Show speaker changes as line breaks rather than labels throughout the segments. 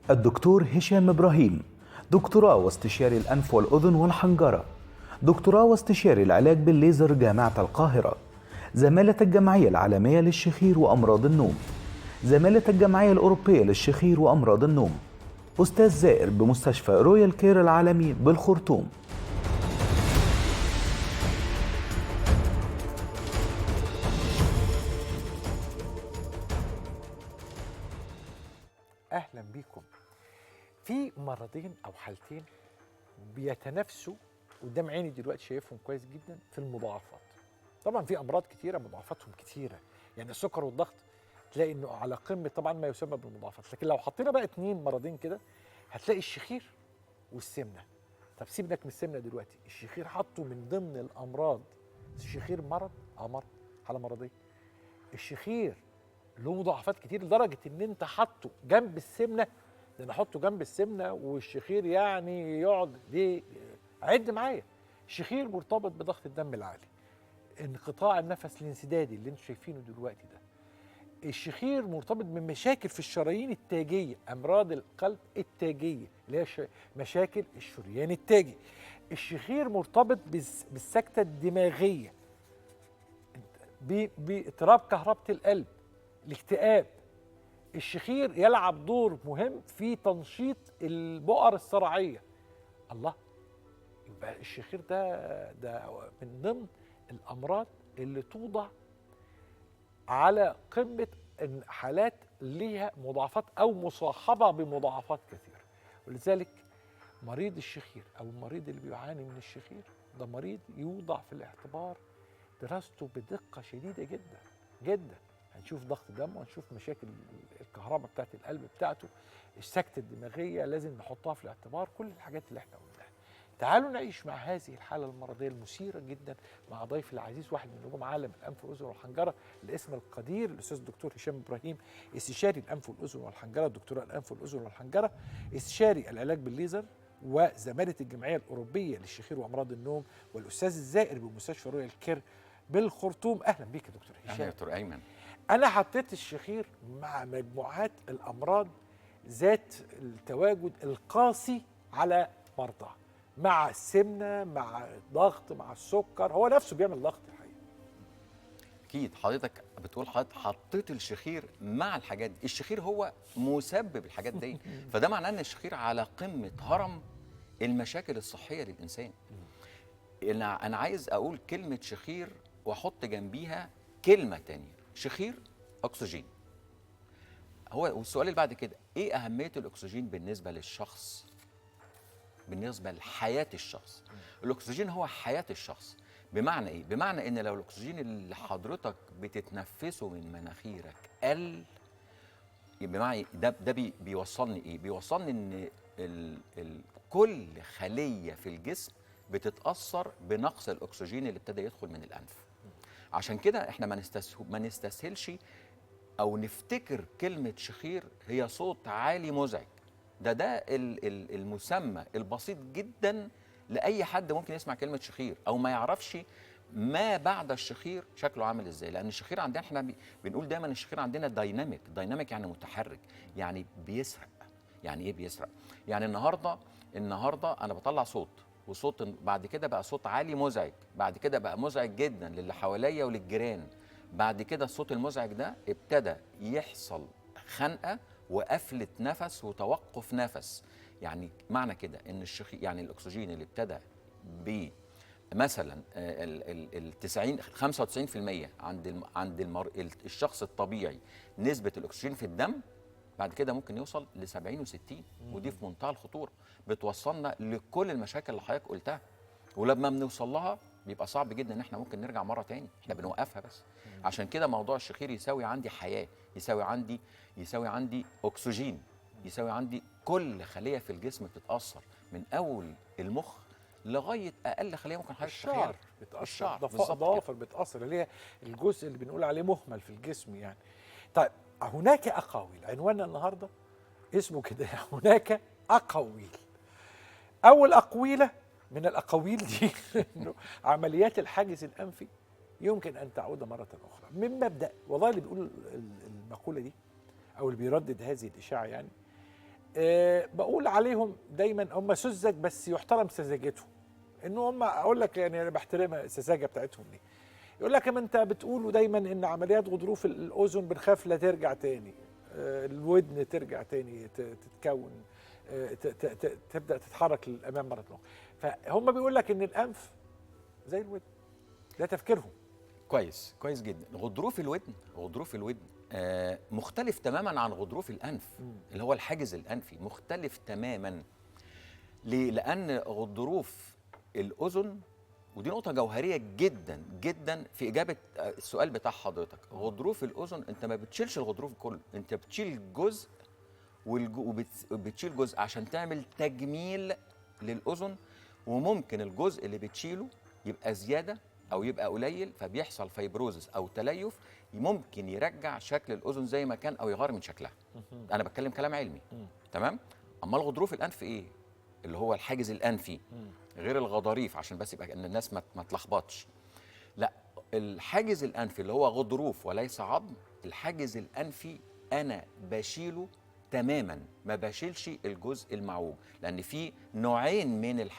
الدكتور هشام إبراهيم، دكتوراه واستشاري الأنف والأذن والحنجرة، دكتوراه واستشاري العلاج بالليزر جامعة القاهرة، زمالة الجمعية العالمية للشخير وأمراض النوم، زمالة الجمعية الأوروبية للشخير وأمراض النوم، أستاذ زائر بمستشفى رويال كير العالمي بالخرطوم.
اهلا بيكم. في مرضين او حالتين بيتنافسوا قدام عيني دلوقتي، شايفهم كويس جدا في المضاعفات. طبعا في امراض كتيره مضاعفاتهم كتيره، يعني السكر والضغط تلاقي انه على قمه طبعا ما يسمى بالمضاعفات، لكن لو حطينا بقى اتنين مرضين كده هتلاقي الشخير والسمنه. طب سيبك من السمنه دلوقتي، الشخير حطه من ضمن الامراض. الشخير مرض حاله مرضيه. الشخير له مضاعفات كتير لدرجه ان انت حاطه جنب السمنه، ده انا احطه جنب السمنه والشخير يعني يقعد دي. عد معايا، الشخير مرتبط بضغط الدم العالي، انقطاع النفس الانسدادي اللي انتم شايفينه دلوقتي ده. الشخير مرتبط بمشاكل في الشرايين التاجيه، امراض القلب التاجيه اللي هي مشاكل الشريان التاجي. الشخير مرتبط بالسكته الدماغيه، باضطراب كهربة القلب، الاكتئاب. الشخير يلعب دور مهم في تنشيط البؤر الصرعية. الله، يبقى الشخير ده من ضمن الأمراض اللي توضع على قمة حالات ليها مضاعفات أو مصاحبة بمضاعفات كثيرة. ولذلك مريض الشخير أو المريض اللي بيعاني من الشخير ده مريض يوضع في الاعتبار، دراسته بدقة شديدة جدا جدا. هنشوف ضغط دم وهنشوف مشاكل الكهرباء بتاعت القلب بتاعته، السكتة الدماغية لازم نحطها في الاعتبار، كل الحاجات اللي احنا قلناها. تعالوا نعيش مع هذه الحالة المرضية المثيرة جدا مع ضيفي العزيز، واحد من نجوم عالم الأنف والأذن والحنجرة، الاسم القدير الأستاذ الدكتور هشام إبراهيم، استشاري الأنف والأذن والحنجرة، دكتوراه الأنف والأذن والحنجرة، استشاري العلاج بالليزر وزمالة الجمعية الأوروبية للشخير وأمراض النوم، والأستاذ الزائر بمستشفى رويال كير بالخرطوم. أهلا بيك يا دكتور هشام.
أهلا يا دكتور أيمن.
أنا حطيت الشخير مع مجموعات الأمراض ذات التواجد القاسي على مرضى، مع السمنة، مع الضغط، مع السكر. هو نفسه بيعمل ضغط الحقيقة.
أكيد حضرتك بتقول حضرتك حطيت الشخير مع الحاجات دي، الشخير هو مسبب الحاجات دي، فده معناه إن الشخير على قمة هرم المشاكل الصحية للإنسان. أنا عايز أقول كلمة شخير وأحط جنبيها كلمة تانية، شخير أكسجين. والسؤال اللي بعد كده، إيه أهمية الأكسجين بالنسبة للشخص؟ بالنسبة لحياة الشخص. الأكسجين هو حياة الشخص. بمعنى إيه؟ بمعنى إن لو الأكسجين اللي حضرتك بتتنفسه من مناخيرك قل، بمعنى ده بيوصلني إيه؟ بيوصلني إن كل خلية في الجسم بتتأثر بنقص الأكسجين اللي ابتدى يدخل من الأنف. عشان كده إحنا ما نستسهلش أو نفتكر كلمة شخير هي صوت عالي مزعج. ده المسمى البسيط جدا لأي حد ممكن يسمع كلمة شخير أو ما يعرفش ما بعد الشخير شكله عامل إزاي. لأن الشخير عندنا إحنا بنقول دايما الشخير عندنا دايناميك يعني متحرك، يعني بيسرق. يعني إيه بيسرق؟ يعني النهاردة أنا بطلع صوت، وصوت بعد كده بقى صوت عالي مزعج، بعد كده بقى مزعج جدا للي حواليا وللجيران، بعد كده الصوت المزعج ده ابتدى يحصل خنقة وقفلة نفس وتوقف نفس. يعني معنى كده ان يعني الاكسجين اللي ابتدى ب مثلا ال 90 95% عند الشخص الطبيعي نسبة الاكسجين في الدم، بعد كده ممكن يوصل ل 70 و60، ودي في منتهى الخطورة، بتوصلنا لكل المشاكل اللي حضرتك قلتها. ولما بنوصل لها بيبقى صعب جدا ان احنا ممكن نرجع مره تاني، احنا بنوقفها بس. عشان كده موضوع الشخير يساوي عندي حياه، يساوي عندي اكسجين، يساوي عندي كل خليه في الجسم بتتاثر، من اول المخ لغايه اقل خليه ممكن حضرتك
الشعر بتأثر،
الشعر
ضوافر بتأثر، اللي هي الجزء اللي بنقول عليه مهمل في الجسم يعني. طيب هناك أقاويل، عنواننا النهارده اسمه كده هناك أقاويل. أول أقويلة من الأقاويل دي إنه عمليات الحاجز الأنفي يمكن أن تعود مرة أخرى. من مبدأ والله اللي بيقول المقولة دي أو اللي بيردد هذه الإشاعة يعني بقول عليهم دايما هم سذج بس يحترم سذاجتهم، انه هم اقول لك يعني انا بحترم السذاجه بتاعتهم دي. يقول لك ما انت بتقولوا دايما ان عمليات غضروف الاذن بنخاف لا ترجع تاني، الودن ترجع تاني تتكون، تبدا تتحرك للامام مره اخرى. فهم بيقول لك ان الانف زي الودن، ده تفكيرهم.
كويس جدا. غضروف الودن مختلف تماما عن غضروف الانف. اللي هو الحاجز الانفي مختلف تماما. ليه؟ لان غضروف الاذن، ودي نقطة جوهرية جدا جدا في إجابة السؤال بتاع حضرتك. غضروف الأذن أنت ما بتشيلش الغضروف كله، أنت بتشيل جزء وبتشيل جزء عشان تعمل تجميل للأذن، وممكن الجزء اللي بتشيله يبقى زيادة أو يبقى قليل، فبيحصل فيبروزس أو تليف ممكن يرجع شكل الأذن زي ما كان أو يغير من شكلها. أنا بتكلم كلام علمي. تمام؟ أما الغضروف الأنف إيه؟ اللي هو الحاجز الأنفي غير الغضاريف، عشان بس يبقى ان الناس ما تلخبطش. لا، الحاجز الانفي اللي هو غضروف وليس عظم، الحاجز الانفي انا بشيله تماما، ما بشيلش الجزء المعوج، لان في نوعين من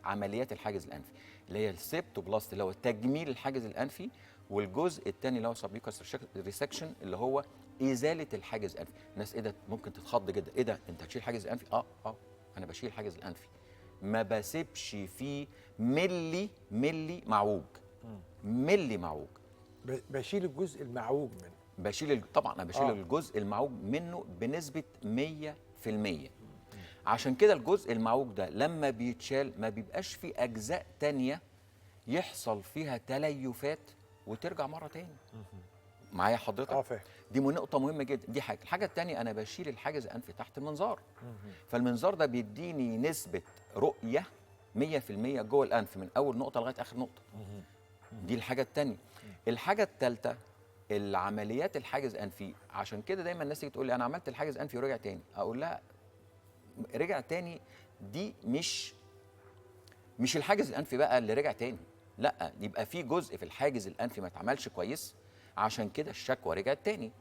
عمليات الحاجز الانفي، اللي هي السيبتوبلاست اللي هو تجميل الحاجز الانفي، والجزء الثاني اللي هو سبيوكاس ريسكشن اللي هو ازاله الحاجز الانفي. الناس ايه ده ممكن تتخض جدا، ايه ده انت هتشيل الحاجز الانفي؟ انا بشيل الحاجز الانفي، ما بسيبش فيه ملي معوج. ملي معوج.
بشيل الجزء المعوج منه.
طبعا انا بشيل الجزء المعوج منه بنسبه 100%. عشان كده الجزء المعوج ده لما بيتشال ما بيبقاش فيه اجزاء تانية يحصل فيها تليفات وترجع مره تاني. معايا حضرتك؟
فاهم.
دي نقطة مهمة جدا. دي حاجة. الحاجة التانية أنا بشيل الحاجز الأنفي تحت المنظار. فالمنظار ده بيديني نسبة رؤية 100% جوه الأنف من أول نقطة لغاية آخر نقطة. دي الحاجة التانية. الحاجة التالتة العمليات الحاجز الأنفي. عشان كده دايما الناس تيجي تقول لي أنا عملت الحاجز الأنفي ورجع تاني. أقول لها رجع تاني دي مش الحاجز الأنفي بقى اللي رجع تاني. لا، يبقى في جزء في الحاجز الأنفي ما اتعملش كويس، عشان كده الشكوى رجعت تاني.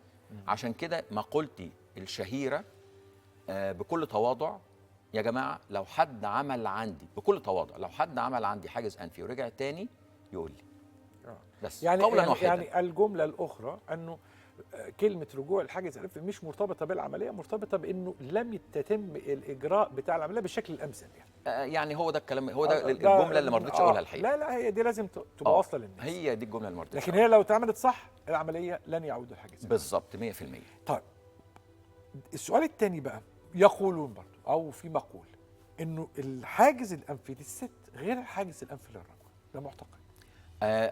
عشان كده مقولتي الشهيرة بكل تواضع، يا جماعة لو حد عمل عندي، بكل تواضع، لو حد عمل عندي حاجز أنفي ورجع تاني يقول لي. بس
يعني
قولا واحدا.
يعني الجملة الأخرى أنه كلمة رجوع الحاجز الأنفي مش مرتبطة بالعملية، مرتبطة بأنه لم يتم الإجراء بتاع العملية بالشكل الأمثل يعني.
يعني هو ده الكلام، هو ده الجملة اللي ما رضيتش أقولها الحقيقة.
لا هي دي لازم تبقى واصلة للناس.
هي دي الجملة اللي ما رضيتش.
لكن هي لو اتعملت صح العملية لن يعود الحاجز.
بالظبط 100%.
طيب السؤال الثاني بقى، يقولون برضو أو في مقول إنه الحاجز الأنفي للست غير الحاجز الأنفي للرجل، ده معتقد.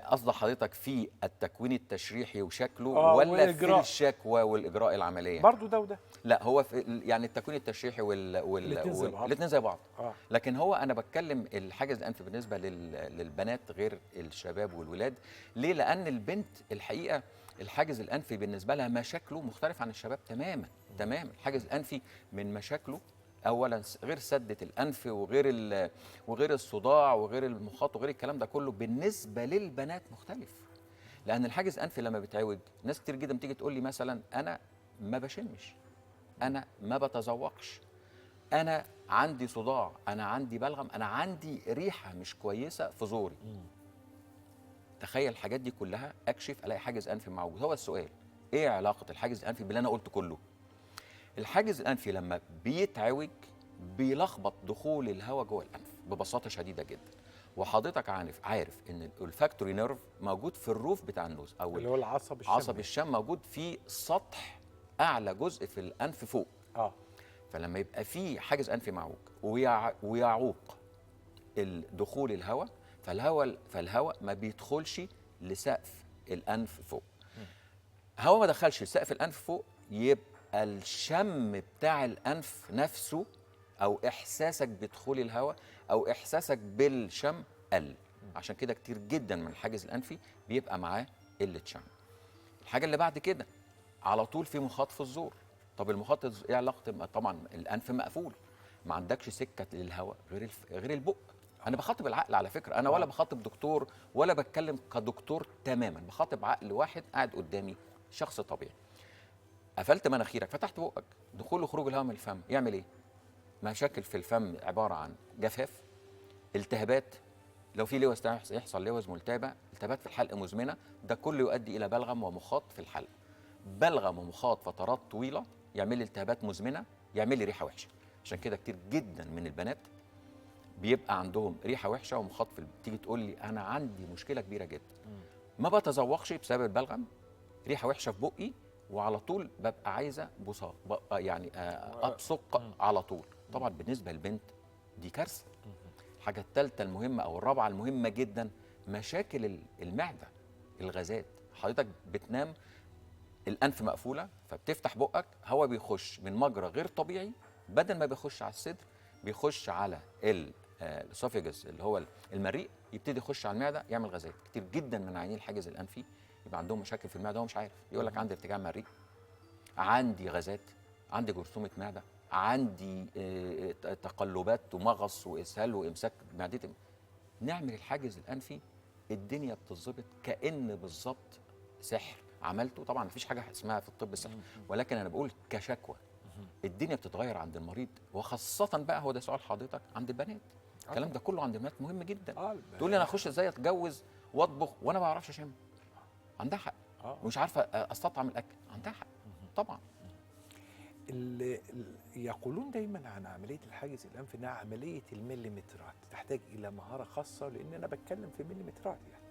قصد حضرتك في التكوين التشريحي وشكله ولا في الشكوى والإجراء العملية؟
برضو ده وده.
لا، هو في يعني التكوين التشريحي الاثنين زي بعض. لكن هو انا بتكلم الحاجز الانفي بالنسبه للبنات غير الشباب والولاد. ليه؟ لان البنت الحقيقه الحاجز الانفي بالنسبه لها مشاكله مختلف عن الشباب تماما. الحاجز الانفي من مشاكله اولا غير سده الانف وغير الصداع وغير المخاط وغير الكلام ده كله بالنسبه للبنات مختلف. لان الحاجز الانفي لما بيتعوج، ناس كتير جدا بتيجي تقول لي مثلا انا ما بشمش، أنا ما بتذوقش، أنا عندي صداع، أنا عندي بلغم، أنا عندي ريحة مش كويسة في زوري. تخيل الحاجات دي كلها أكشف ألاقي حاجز أنفي معوج. هو السؤال إيه علاقة الحاجز الأنفي باللي أنا قلته كله؟ الحاجز الأنفي لما بيتعوج بيلخبط دخول الهواء جوه الأنف ببساطة شديدة جدا. وحضرتك عارف إن الفاكتوري نيرف موجود في الروف بتاع النوز، أو
اللي هو العصب الشم.
عصب الشم موجود في سطح اعلى جزء في الانف فوق. فلما يبقى في حاجز انفي معوج ويعوق دخول الهواء، فالهواء ما بيدخلش لسقف الانف فوق. هواء ما دخلش لسقف الانف فوق، يبقى الشم بتاع الانف نفسه او احساسك بدخول الهواء او احساسك بالشم قل. عشان كده كتير جدا من الحاجز الانفي بيبقى معاه قله شم. الحاجه اللي بعد كده على طول في مخاط في الزور. طب المخاط ايه علاقته؟ طبعا الانف مقفول، ما عندكش سكه للهواء غير البق. انا بخاطب العقل على فكره، انا ولا بخاطب دكتور ولا بتكلم كدكتور تماما، بخاطب عقل واحد قاعد قدامي، شخص طبيعي. قفلت مناخيرك، فتحت بقك، دخول وخروج الهواء من الفم يعمل ايه؟ مشاكل في الفم عباره عن جفاف، التهابات، لو في لوز يحصل لوز ملتهبه، التهابات في الحلق مزمنه، ده كله يؤدي الى بلغم ومخاط في الحلق. بلغم ومخاط فترات طويله يعمل لي التهابات مزمنه، يعمل لي ريحه وحشه. عشان كده كتير جدا من البنات بيبقى عندهم ريحه وحشه ومخاط تيجي تقول لي انا عندي مشكله كبيره جدا، ما بتذوقش بسبب البلغم، ريحه وحشه في بقي، وعلى طول ببقى عايزه بصاق، ببقى يعني ابصق على طول. طبعا بالنسبه للبنت دي كارثه. الحاجه الثالثه المهمه او الرابعه المهمه جدا، مشاكل المعده، الغازات. حضرتك بتنام الانف مقفوله، فبتفتح بقك، هواء بيخش من مجرى غير طبيعي، بدل ما بيخش على الصدر بيخش على الاسوفيجس اللي هو المريء، يبتدي يخش على المعده يعمل غازات. كتير جدا من عيانين الحاجز الانفي يبقى عندهم مشاكل في المعده وهو مش عارف، يقول لك عندي ارتجاع مريء، عندي غازات، عندي جرثومه معده، عندي تقلبات ومغص واسهال وامساك معدتي. نعمل الحاجز الانفي الدنيا بتظبط كأن بالظبط سحر عملته. طبعا مفيش حاجه اسمها في الطب سحر، ولكن انا بقول كشكوى الدنيا بتتغير عند المريض، وخاصه بقى هو ده سؤال حضرتك عند البنات. الكلام ده كله عند البنات مهم جدا. تقول لي انا اخش ازاي اتجوز واطبخ وانا ما بعرفش اشم؟ عندها حق. ومش عارفه استطعم الاكل، عندها حق طبعا.
يقولون دايما عن عمليه الحاجز الانفي انها عمليه المليمترات، تحتاج الى مهاره خاصه، لان انا بتكلم في مليمترات يعني.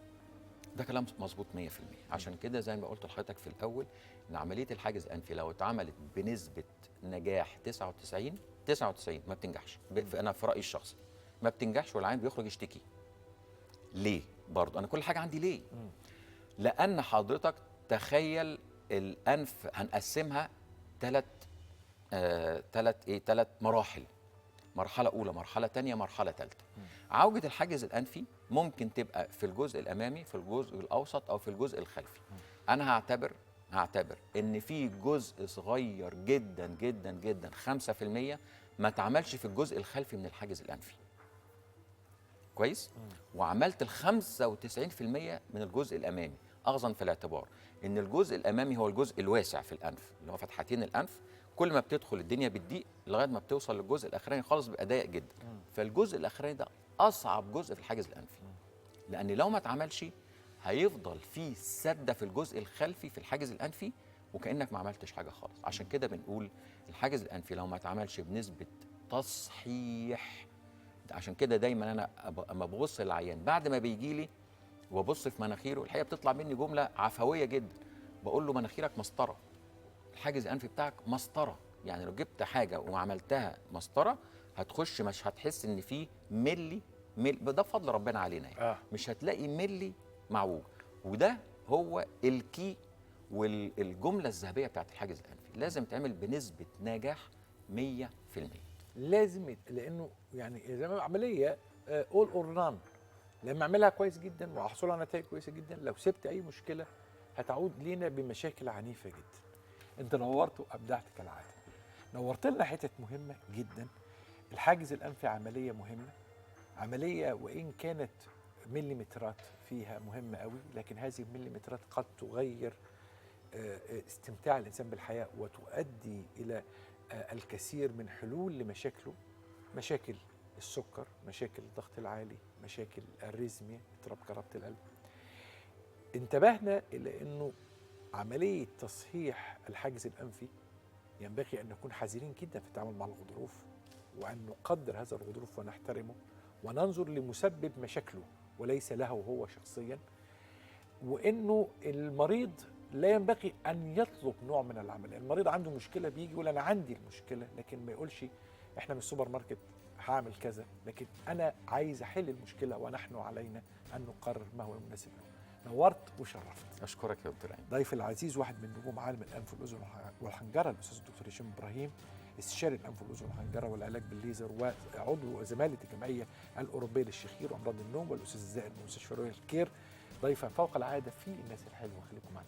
ده كلام مظبوط 100%. عشان كده زي ما قلت لحضرتك في الاول ان عمليه الحاجز الانفي لو اتعملت بنسبه نجاح 99 ما بتنجحش. انا في رايي الشخصي ما بتنجحش، والعيان بيخرج يشتكي. ليه؟ برضه انا كل حاجه عندي ليه؟ لان حضرتك تخيل الانف هنقسمها ثلاث مراحل. مرحله اولى، مرحله ثانيه، مرحله ثالثه. عوجه الحاجز الانفي ممكن تبقى في الجزء الامامي، في الجزء الاوسط، او في الجزء الخلفي. انا هعتبر ان في جزء صغير جدا جدا جدا 5% ما اتعملش في الجزء الخلفي من الحاجز الانفي. كويس؟ وعملت ال 95% من الجزء الامامي، اخذا في الاعتبار ان الجزء الامامي هو الجزء الواسع في الانف، اللي هو فتحتين الانف. كل ما بتدخل الدنيا بتضيق لغايه ما بتوصل للجزء الاخراني خالص بيبقى ضيق جدا. فالجزء الاخراني ده اصعب جزء في الحاجز الانفي، لان لو ما اتعملش هيفضل في سده في الجزء الخلفي في الحاجز الانفي وكانك ما عملتش حاجه خالص. عشان كده بنقول الحاجز الانفي لو ما اتعملش بنسبه تصحيح. عشان كده دايما انا اما ببص للعيان بعد ما بيجي لي وابص في مناخيره، الحقيقه بتطلع مني جمله عفويه جدا، بقول له مناخيرك مسطره، الحاجز الانفي بتاعك مسطره. يعني لو جبت حاجه وعملتها مسطره هتخش مش هتحس ان في ملي ده بفضل ربنا علينا يعني. مش هتلاقي ملي معوج. وده هو الكي والجمله الذهبيه بتاعت الحاجز الانفي، لازم تعمل بنسبه نجاح 100%.
لازم لانه يعني زي ما عمليه اول اور نان، لما اعملها كويس جدا واحصل على نتائج كويسه جدا، لو سبت اي مشكله هتعود لينا بمشاكل عنيفه جدا. انت نورت وابدعت كالعاده. نورت لنا حتت مهمه جدا. الحاجز الانفي عمليه مهمه، عمليه وان كانت مليمترات فيها مهمه قوي، لكن هذه المليمترات قد تغير استمتاع الانسان بالحياه وتؤدي الى الكثير من حلول لمشاكله، مشاكل السكر، مشاكل الضغط العالي، مشاكل الاريزميا، اضطراب كهربة القلب. انتبهنا الى انه عمليه تصحيح الحاجز الانفي ينبغي ان نكون حذرين جدا في التعامل مع الغضروف، وان نقدر هذا الغضروف ونحترمه وننظر لمسبب مشاكله وليس له هو شخصيا، وانه المريض لا ينبغي ان يطلب نوع من العمل. المريض عنده مشكله بيجي يقول انا عندي المشكله، لكن ما يقولش احنا من السوبر ماركت هعمل كذا، لكن انا عايز احل المشكله ونحن علينا ان نقرر ما هو المناسب له. نورت وشرفت.
اشكرك يا دكتور عين.
ضيف العزيز واحد من نجوم عالم الانف والاذن والحنجره، الاستاذ الدكتور هشام ابراهيم، استشاري الانف والاذن والحنجره والعلاج بالليزر، وعضو زماله الجمعيه الاوروبيه للشخير وامراض النوم، والاستاذ الزائد من مستشفى رويال كير. ضيفا فوق العاده في الناس الحلوه. خليكم معنا.